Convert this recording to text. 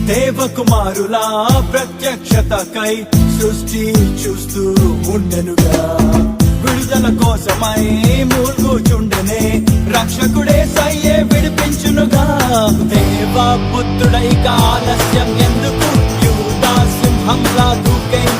దేవకుమారులా ప్రత్యక్షతకై సృష్టి చూస్తూ ఉండెనుగా. విడుదల కోసమై మూల్గుచుండెనే రక్షకుడే సయ్యే విడిపించునుగా. దేవ పుత్రుడై ఆలస్యం ఎందుకు? యూదా సింహంలా దూకై